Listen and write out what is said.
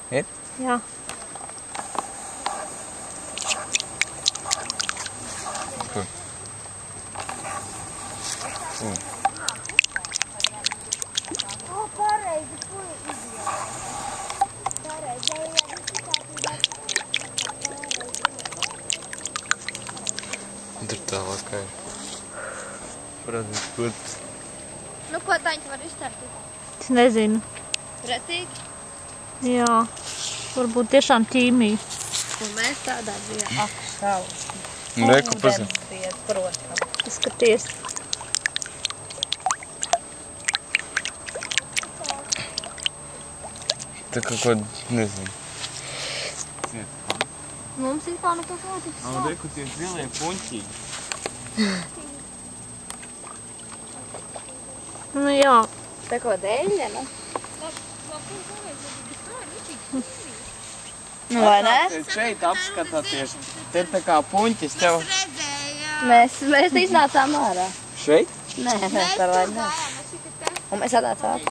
Ir? Jā. Kur? Pareizi, ko izjāja. Pareizi, ja visi kārtībā. Tur tālāk kā ir. Protams, kurts. Nu, ko taņķi var izstartīt? Es nezinu. Pretīgi? Jā. Varbūt tiešām ķīmija. Un mēs tādā bijām. Ak, šausmi. Reku pasaka. Ūdenspriedz, protams. Skaties. Tā kaut ko, nezinu. Mums ir kā nekā kāds. Reku tie zilie puņķīgi. Nu jā. Tā ko dēļa, nu? Nu, vai ne? Šeit apskatāties. Te ir tā kā puņķis tev. Mēs iznācām ārā. Šeit? Nē, par vai ne. Un mēs atnācām.